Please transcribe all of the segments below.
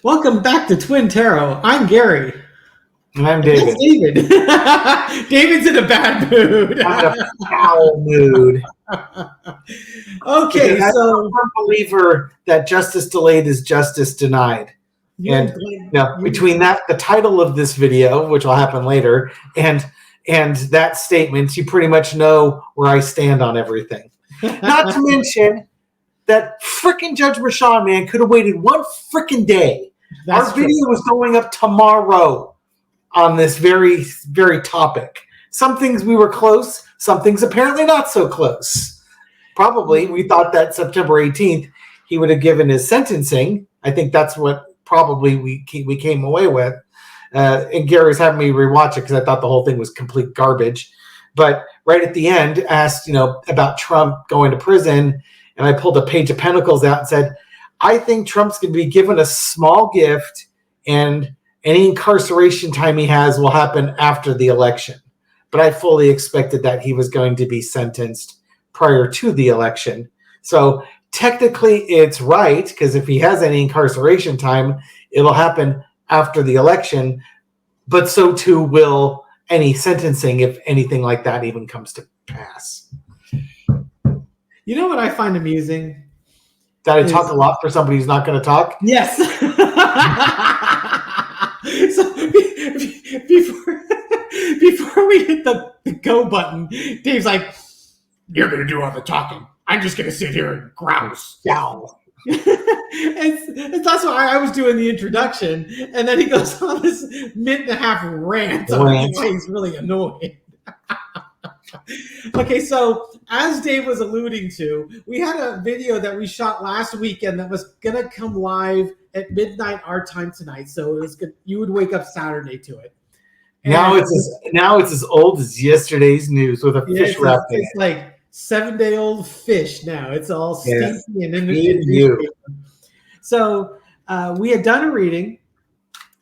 Welcome back to Twin Tarot. I'm Gary. And I'm David. That's David. David's in a bad mood. I'm in a foul mood. Okay, I'm so a firm believer that justice delayed is justice denied. Between that, the title of this video, which will happen later, and that statement, you pretty much know where I stand on everything. Not to mention that frickin' Judge Merchan, man, could have waited one frickin' day. Our video was going up tomorrow on this very, very topic. Some things we were close, some things apparently not so close. Probably we thought that September 18th he would have given his sentencing. I think that's what probably we came away with. And Gary was having me rewatch it because I thought the whole thing was complete garbage. But right at the end, asked about Trump going to prison, and I pulled a page of Pentacles out and said, I think Trump's going to be given a small gift, and any incarceration time he has will happen after the election. But I fully expected that he was going to be sentenced prior to the election. So technically it's right, because if he has any incarceration time, it'll happen after the election. But so too will any sentencing if anything like that even comes to pass. You know what I find amusing? That I talk a lot for somebody who's not going to talk? Yes. So before we hit the go button, Dave's like, you're going to do all the talking. I'm just going to sit here and grouse. Yow. And that's why I was doing the introduction. And then he goes on this minute and a half rant. He's really annoyed. Okay, so as Dave was alluding to, we had a video that we shot last weekend that was going to come live at midnight our time tonight. So it was good. You would wake up Saturday to it. And now it's as old as yesterday's news with a fish wrap. It's like 7-day-old fish now. It's all stinky and in you. So we had done a reading,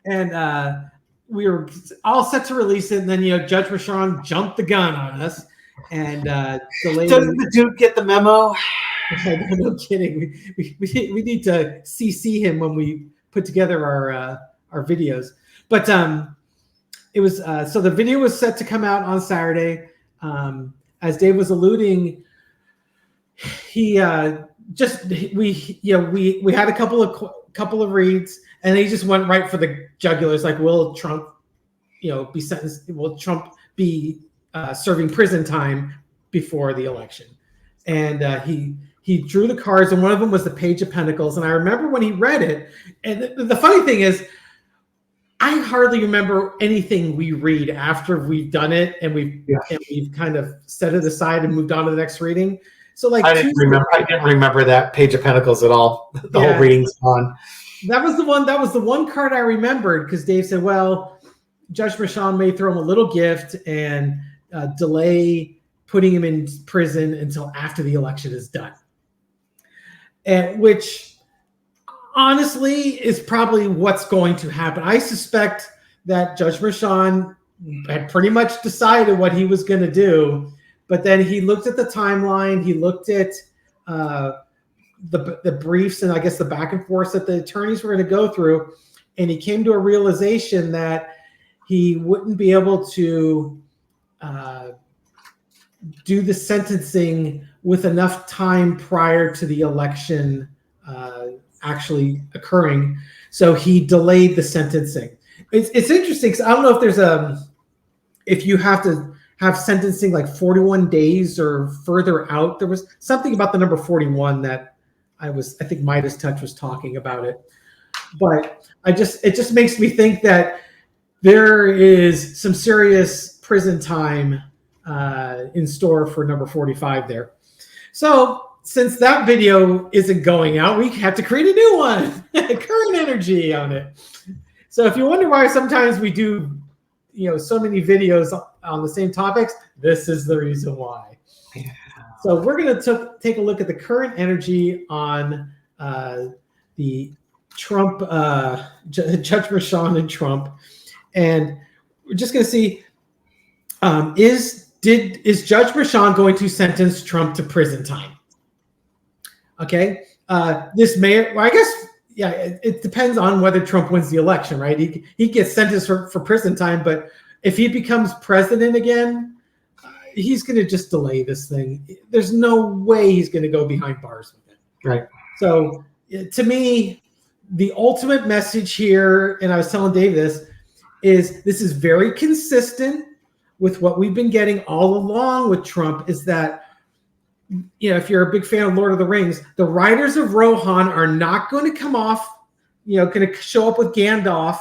and we were all set to release it. And then Judge Merchan jumped the gun on us and delayed. Doesn't the Duke get the memo? No kidding. We need to CC him when we put together our videos. But it was so the video was set to come out on Saturday. As Dave was alluding, we had a couple of reads, and he just went right for the jugulars. Like, will Trump, be sentenced? Will Trump be serving prison time before the election? And he drew the cards, and one of them was the Page of Pentacles. And I remember when he read it, and the funny thing is, I hardly remember anything we read after we've done it and we've kind of set it aside and moved on to the next reading. So I didn't remember that Page of Pentacles at all. The whole reading's gone. That was the one card I remembered, because Dave said, well, Judge Merchan may throw him a little gift and delay putting him in prison until after the election is done. And which honestly is probably what's going to happen. I suspect that Judge Merchan had pretty much decided what he was going to do, but then he looked at the timeline, he looked at the briefs and I guess the back and forth that the attorneys were going to go through, and he came to a realization that he wouldn't be able to do the sentencing with enough time prior to the election actually occurring. So he delayed the sentencing. It's interesting because I don't know if there's if you have to have sentencing like 41 days or further out. There was something about the number 41 that I think Midas Touch was talking about it. But it just makes me think that there is some serious prison time in store for number 45 there. So since that video isn't going out, we have to create a new one. Current energy on it. So if you wonder why sometimes we do, so many videos on the same topics, this is the reason why. Yeah. So we're going to take a look at the current energy on the Trump, Judge Merchan and Trump, and we're just going to see is Judge Merchan going to sentence Trump to prison time? Okay, this may, well, I guess yeah, it depends on whether Trump wins the election, right? He gets sentenced for prison time, but if he becomes president again, he's going to just delay this thing. There's no way he's going to go behind bars with it. Right. So to me, the ultimate message here, and I was telling Dave this is very consistent with what we've been getting all along with Trump, is that, if you're a big fan of Lord of the Rings, the Riders of Rohan are not going to come off, going to show up with Gandalf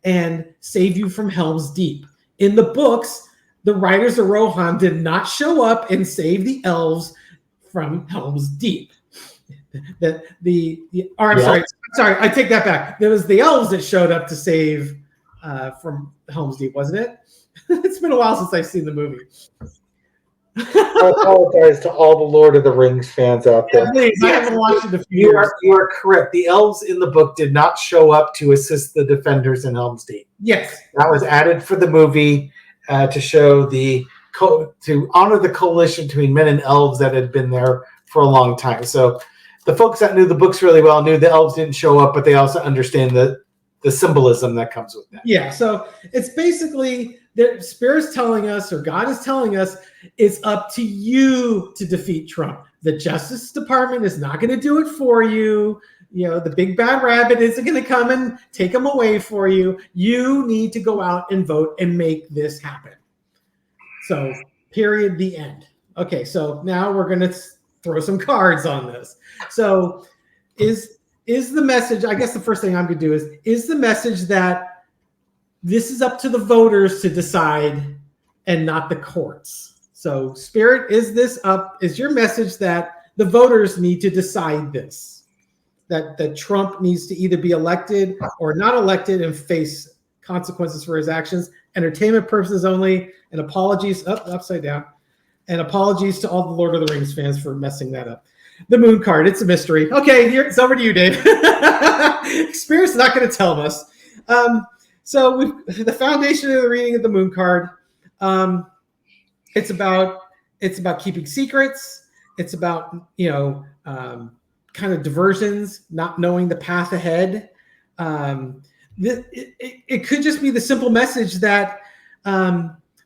and save you from Helm's Deep. In the books, the Riders of Rohan did not show up and save the elves from Helm's Deep. Sorry, I take that back. There was the elves that showed up to save from Helm's Deep, wasn't it? It's been a while since I've seen the movie. I apologize to all the Lord of the Rings fans out there. Yeah, please, I haven't watched it in a few years. You are correct. The elves in the book did not show up to assist the defenders in Helm's Deep. Yes. That was added for the movie to show to honor the coalition between men and elves that had been there for a long time. So the folks that knew the books really well knew the elves didn't show up, but they also understand the symbolism that comes with that. Yeah, so it's basically the Spirit's telling us, or God is telling us, it's up to you to defeat Trump. The Justice Department is not going to do it for you. The big bad rabbit isn't going to come and take them away for you. You need to go out and vote and make this happen. So, period, the end. Okay, so now we're going to throw some cards on this. So, is the message, I guess the first thing I'm going to do is the message that this is up to the voters to decide and not the courts. So, Spirit, is your message that the voters need to decide this? That Trump needs to either be elected or not elected and face consequences for his actions? Entertainment purposes only, and apologies, upside down, and apologies to all the Lord of the Rings fans for messing that up. The moon card, it's a mystery. Okay, it's over to you, Dave. Spirit's not going to tell us. So the foundation of the reading of the moon card, it's about keeping secrets. It's about, kind of diversions, not knowing the path ahead. It could just be the simple message that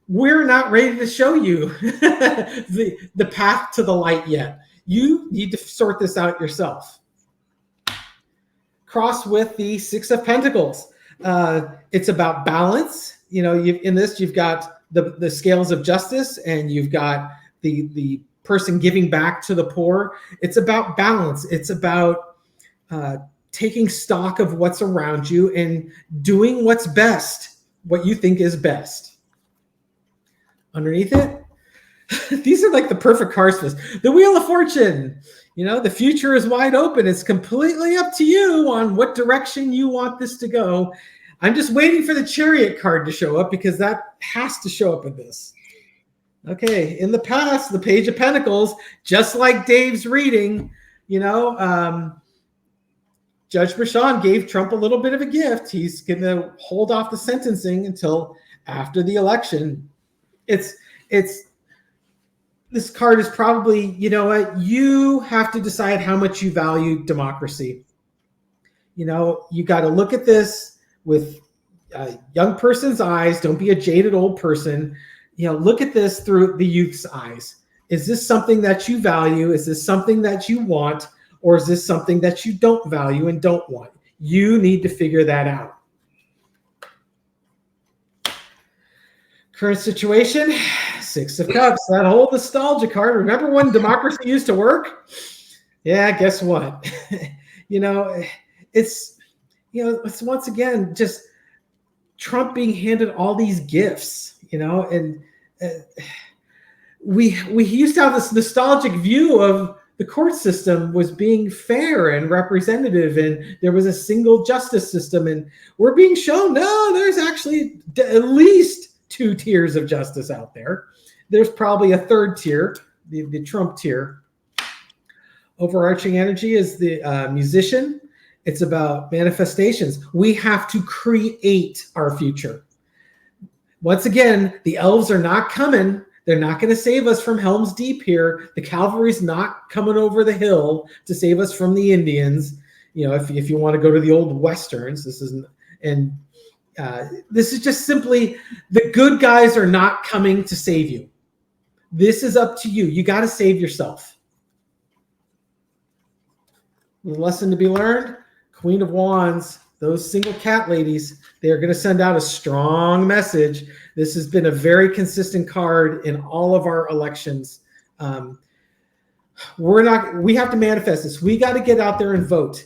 we're not ready to show you the path to the light yet. You need to sort this out yourself. Cross with the Six of Pentacles. It's about balance. You've got the scales of justice, and you've got the person giving back to the poor. It's about balance. It's about taking stock of what's around you and doing what's best, what you think is best. Underneath it, these are like the perfect cards for this. The Wheel of Fortune. The future is wide open. It's completely up to you on what direction you want this to go. I'm just waiting for the Chariot card to show up, because that has to show up in this. Okay, in the past, the Page of Pentacles, just like Dave's reading, Judge Brashan gave Trump a little bit of a gift. He's going to hold off the sentencing until after the election. This card is probably, you have to decide how much you value democracy. You got to look at this with a young person's eyes. Don't be a jaded old person. Look at this through the youth's eyes. Is this something that you value? Is this something that you want? Or is this something that you don't value and don't want? You need to figure that out. Current situation, Six of Cups, that whole nostalgia card. Remember when democracy used to work? Yeah, guess what? It's once again just Trump being handed all these gifts, and we used to have this nostalgic view of the court system was being fair and representative, and there was a single justice system, and we're being shown, no, there's actually at least 2 tiers of justice out there. There's probably a third tier, the Trump tier. Overarching energy is the musician. It's about manifestations. We have to create our future. Once again, the elves are not coming. They're not going to save us from Helm's Deep here. The cavalry's not coming over the hill to save us from the Indians. if you want to go to the old westerns, this isn't. And this is just simply the good guys are not coming to save you. This is up to you. You got to save yourself. The lesson to be learned: Queen of Wands, those single cat ladies, they are going to send out a strong message. This has been a very consistent card in all of our elections. We have to manifest this. We got to get out there and vote.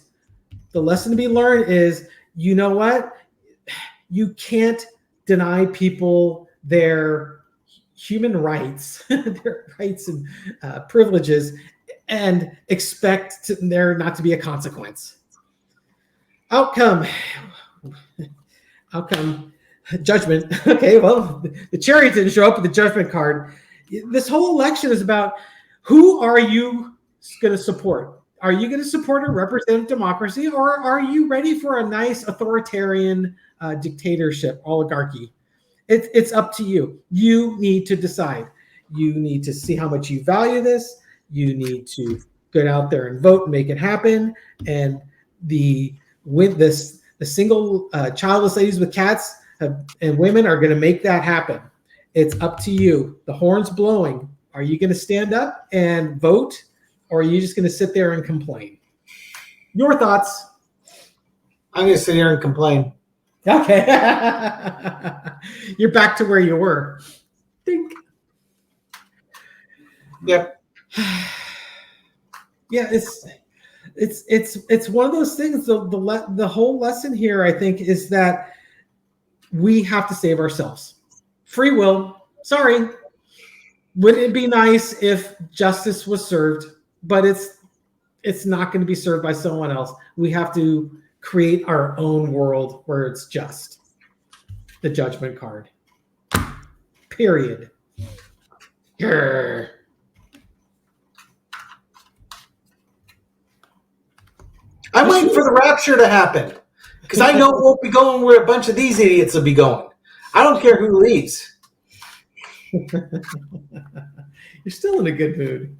The lesson to be learned is, you know what? You can't deny people their human rights, their rights and privileges, and expect there not to be a consequence. Outcome, judgment. Okay, well, the Chariot didn't show up with the Judgment card. This whole election is about, who are you going to support? Are you going to support a representative democracy, or are you ready for a nice authoritarian dictatorship, oligarchy? It's up to you. You need to decide. You need to see how much you value this. You need to get out there and vote and make it happen. And the single childless ladies with cats and women are going to make that happen. It's up to you. The horn's blowing. Are you going to stand up and vote, or are you just going to sit there and complain? Your thoughts? I'm going to sit here and complain. Okay. You're back to where you were. Think. Yep. Yeah, it's one of those things. The whole lesson here, I think, is that we have to save ourselves. Free will. Sorry. Wouldn't it be nice if justice was served? But it's not going to be served by someone else. We have to create our own world where it's just. The Judgment card. Period. Grr. I'm waiting for the rapture to happen, because I know it won't be going where a bunch of these idiots will be going. I don't care who leaves. You're still in a good mood.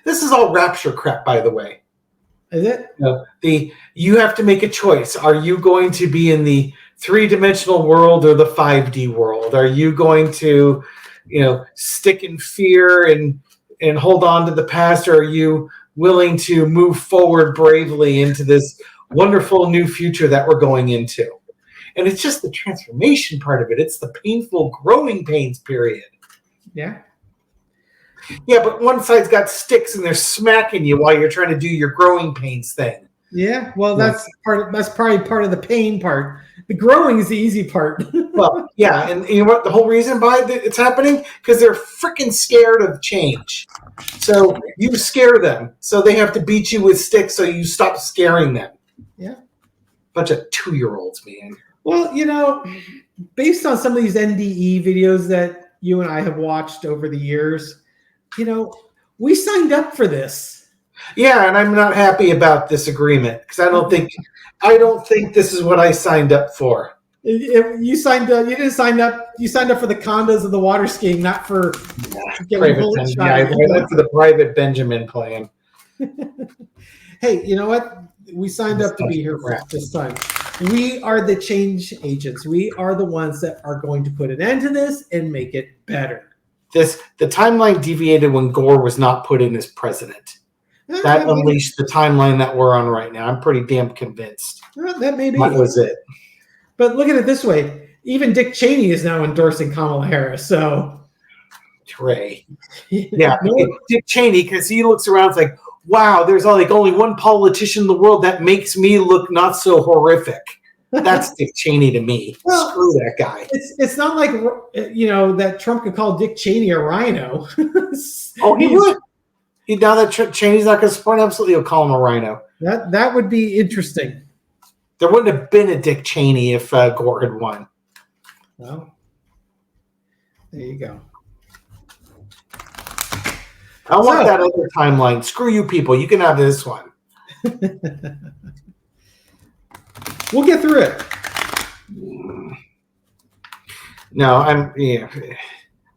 This is all rapture crap, by the way. Is it? You have to make a choice. Are you going to be in the 3-dimensional world or the 5D world? Are you going to, stick in fear and hold on to the past, or are you willing to move forward bravely into this wonderful new future that we're going into? And it's just the transformation part of it. It's the painful growing pains period. Yeah. Yeah, but one side's got sticks and they're smacking you while you're trying to do your growing pains thing. Yeah, well, that's probably part of the pain part. The growing is the easy part. Well, yeah, and you know what? The whole reason why it's happening, because they're freaking scared of change. So you scare them, so they have to beat you with sticks, so you stop scaring them. Yeah, bunch of 2-year-olds, man. Well, based on some of these NDE videos that you and I have watched over the years, we signed up for this. Yeah, and I'm not happy about this agreement, because I don't think this is what I signed up for. You signed up. You didn't sign up. You signed up for the condos and the water skiing, not for getting bullet shot. Yeah, I went for the private Benjamin plan. Hey, you know what? We signed up to be here for this time. We are the change agents. We are the ones that are going to put an end to this and make it better. The timeline deviated when Gore was not put in as president. That unleashed the timeline that we're on right now. I'm pretty damn convinced. Well, that may be. That was it. But look at it this way. Even Dick Cheney is now endorsing Kamala Harris. So, Trey. Yeah, Dick Cheney, because he looks around, it's like, wow, there's only one politician in the world that makes me look not so horrific. That's Dick Cheney to me. Well, screw that guy. It's not like that Trump could call Dick Cheney a rhino. Oh, he would. Now that Cheney's not going to support him, absolutely, he'll call him a rhino. That would be interesting. There wouldn't have been a Dick Cheney if Gore had won. Well, there you go. I want that other timeline. Screw you people. You can have this one. We'll get through it. No,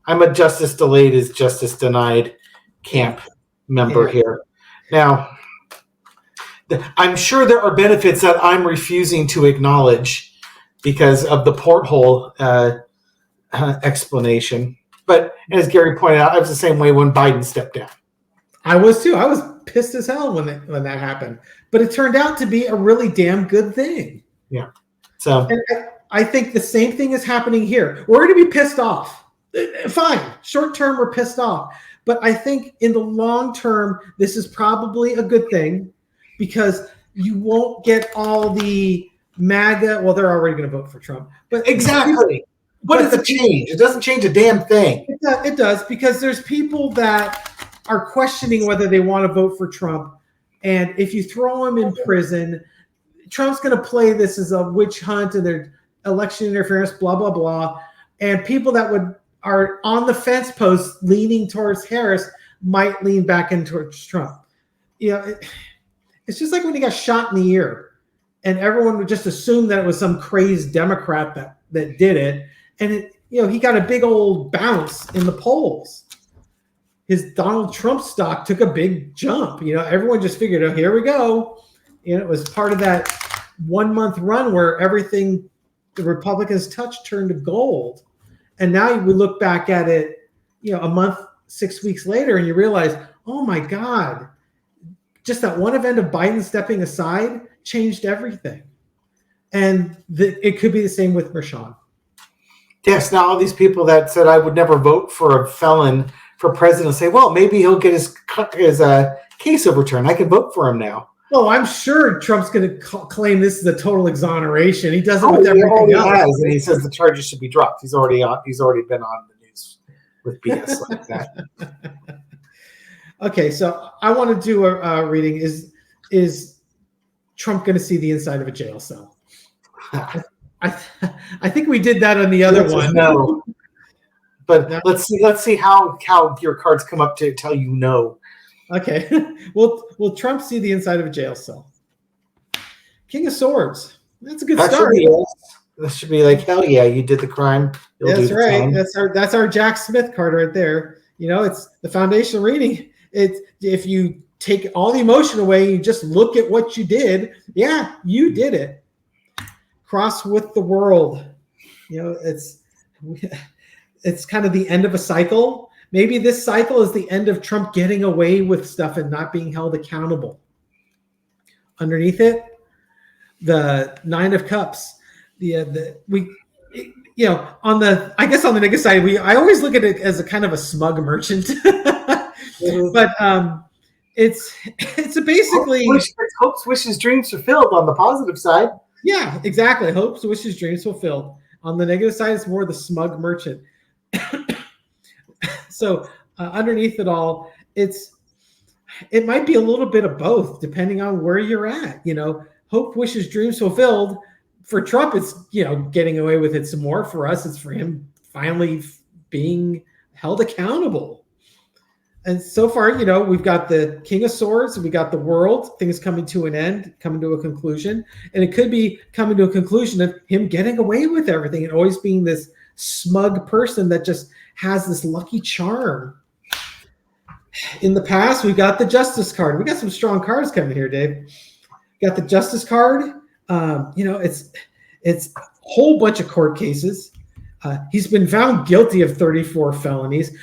I'm a justice delayed is justice denied camp member here. Now, I'm sure there are benefits that I'm refusing to acknowledge because of the porthole explanation. But as Gary pointed out, I was the same way when Biden stepped down. I was too. I was pissed as hell when that happened. But it turned out to be a really damn good thing. Yeah. So and I think the same thing is happening here. We're going to be pissed off. Fine. Short term, we're pissed off. But I think in the long term, this is probably a good thing because you won't get all the MAGA. Well, they're already going to vote for Trump. But exactly. What does it change? It doesn't change a damn thing. It does because there's people that are questioning whether they want to vote for Trump. And if you throw him in prison, Trump's going to play this as a witch hunt and their election interference, blah, blah, blah. And people that are on the fence post leaning towards Harris might lean back in towards Trump. It's just like when he got shot in the ear and everyone would just assume that it was some crazed Democrat that did it. And he got a big old bounce in the polls. His Donald Trump stock took a big jump. Everyone just figured, oh, here we go. It was part of that 1 month run where everything the Republicans touched turned to gold. And now we look back at it, a month, 6 weeks later, and you realize, oh my God, just that one event of Biden stepping aside changed everything. And it could be the same with Mershon. Yes, now all these people that said I would never vote for a felon for president say, well, maybe he'll get his case overturned. I can vote for him now. Oh, I'm sure Trump's going to claim this is a total exoneration. He does it with everything else. And he says the charges should be dropped. He's already been on the news with BS like that. Okay, so I want to do a reading. Is Trump going to see the inside of a jail cell? I think we did that on the other one. No. But no. Let's see how your cards come up to tell you no. Okay. Will Trump see the inside of a jail cell? King of Swords. That's a good start. That should be like, hell yeah, you did the crime. That's right. That's our Jack Smith card right there. It's the foundation reading. It's if you take all the emotion away, you just look at what you did. Yeah, you did it. Cross with the world. It's kind of the end of a cycle. Maybe this cycle is the end of Trump getting away with stuff and not being held accountable. Underneath it, the Nine of Cups. On the negative side, I always look at it as a kind of a smug merchant. Mm-hmm. But it's basically hopes, wishes, dreams fulfilled on the positive side. Yeah, exactly. Hopes, wishes, dreams fulfilled. On the negative side, it's more the smug merchant. So underneath it all, it might be a little bit of both, depending on where you're at. Hope, wishes, dreams fulfilled. For Trump, it's getting away with it some more. For us, it's for him finally being held accountable. And so far, we've got the King of Swords, we got the world, things coming to an end, coming to a conclusion. And it could be coming to a conclusion of him getting away with everything and always being this smug person that just has this lucky charm. In the past, we got the Justice card. We got some strong cards coming here, Dave. Got the Justice card. It's a whole bunch of court cases. He's been found guilty of 34 felonies.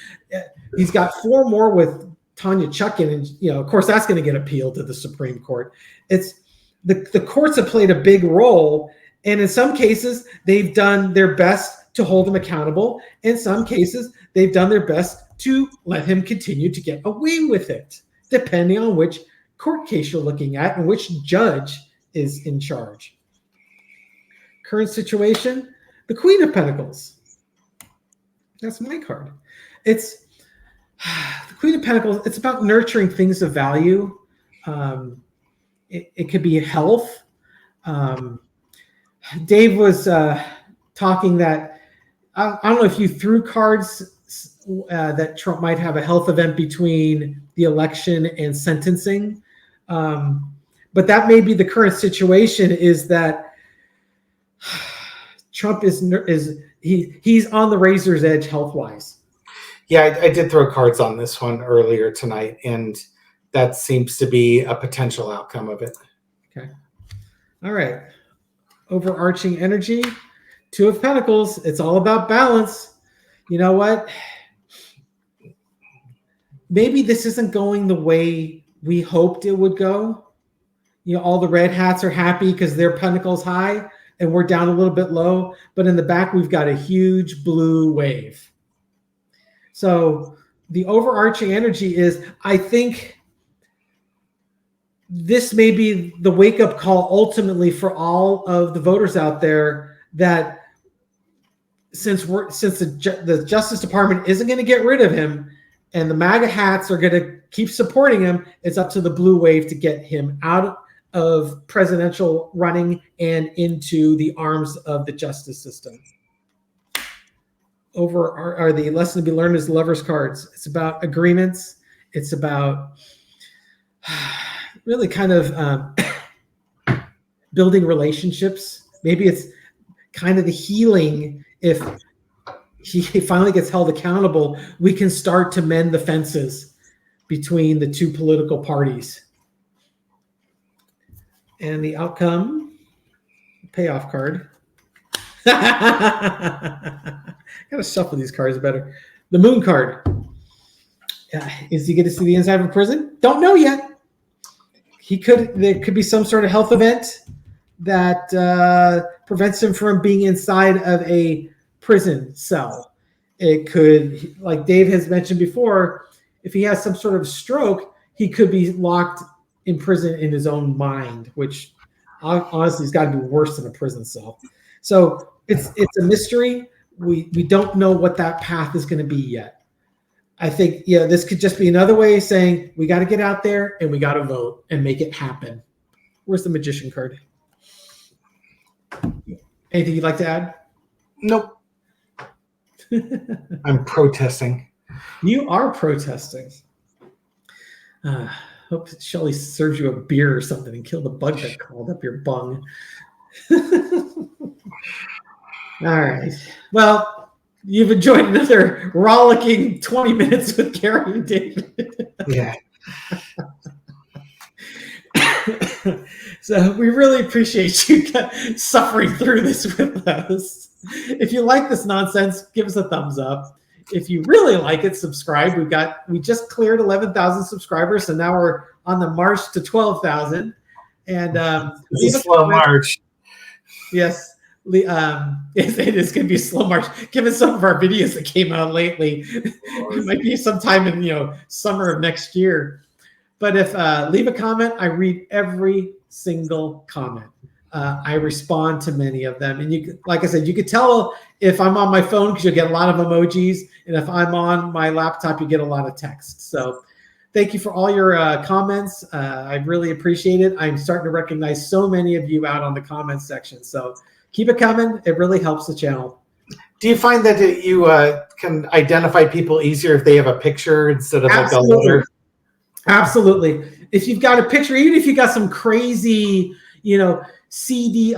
He's got 4 more with Tanya Chutkan, and of course that's going to get appealed to the Supreme Court. It's the courts have played a big role, and in some cases they've done their best to hold him accountable. In some cases, they've done their best to let him continue to get away with it, depending on which court case you're looking at and which judge is in charge. Current situation, the Queen of Pentacles. That's my card. It's the Queen of Pentacles. It's about nurturing things of value. It could be health. Dave was talking that I don't know if you threw cards that Trump might have a health event between the election and sentencing. But that may be the current situation, is that Trump he's on the razor's edge health-wise. Yeah, I did throw cards on this one earlier tonight, and that seems to be a potential outcome of it. Okay. All right. Overarching energy. Two of Pentacles. It's all about balance. You know what? Maybe this isn't going the way we hoped it would go. You know, all the red hats are happy because their Pentacles high and we're down a little bit low. But in the back, we've got a huge blue wave. So the overarching energy is, I think this may be the wake-up call ultimately for all of the voters out there, that since the Justice Department isn't going to get rid of him and the MAGA hats are going to keep supporting him, it's up to the blue wave to get him out of presidential running and into the arms of the justice system. The lesson to be learned is Lover's cards. It's about agreements. It's about really kind of building relationships. Maybe it's kind of the healing. If he finally gets held accountable, we can start to mend the fences between the two political parties. And the outcome, payoff card. Gotta shuffle these cards better. The Moon card. Is he going to see the inside of a prison? Don't know yet. There could be some sort of health event that prevents him from being inside of a prison cell. It could, like Dave has mentioned before, if he has some sort of stroke, he could be locked in prison in his own mind, which honestly has got to be worse than a prison cell. So it's a mystery. We don't know what that path is going to be yet. I think, this could just be another way of saying we got to get out there and we got to vote and make it happen. Where's the Magician card? Anything you'd like to add? Nope. I'm protesting. You are protesting. Hope Shelly serves you a beer or something and kill the bug that crawled up your bung. All right. Well, you've enjoyed another rollicking 20 minutes with Gary and David. Yeah. So we really appreciate you suffering through this with us. If you like this nonsense, give us a thumbs up. If you really like it, subscribe. We just cleared 11,000 subscribers, so now we're on the march to 12,000. And it's a slow march. Yes. It is going to be a slow march, given some of our videos that came out lately. It might be sometime in summer of next year. But if leave a comment, I read every single comment. I respond to many of them, and like I said, you could tell if I'm on my phone because you'll get a lot of emojis, and if I'm on my laptop, you get a lot of text. So thank you for all your comments. I really appreciate it. I'm starting to recognize so many of you out on the comments section. So keep it coming. It really helps the channel. Do you find that you can identify people easier if they have a picture instead of like a letter? Absolutely. If you've got a picture, even if you got some crazy, CD__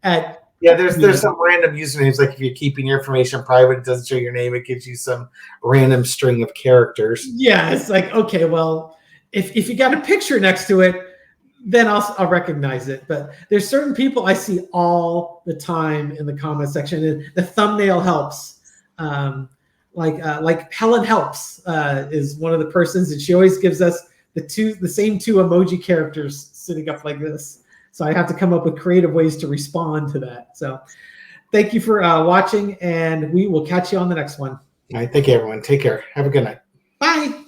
at. Yeah, there's some random usernames. Like if you're keeping your information private, it doesn't show your name. It gives you some random string of characters. Yeah, it's like, okay, well, if you got a picture next to it, then I'll recognize it. But there's certain people I see all the time in the comment section, and the thumbnail helps. Like Helen Helps is one of the persons, and she always gives us the same two emoji characters sitting up like this. So I have to come up with creative ways to respond to that. So thank you for watching, and we will catch you on the next one. All right, thank you, everyone. Take care. Have a good night. Bye.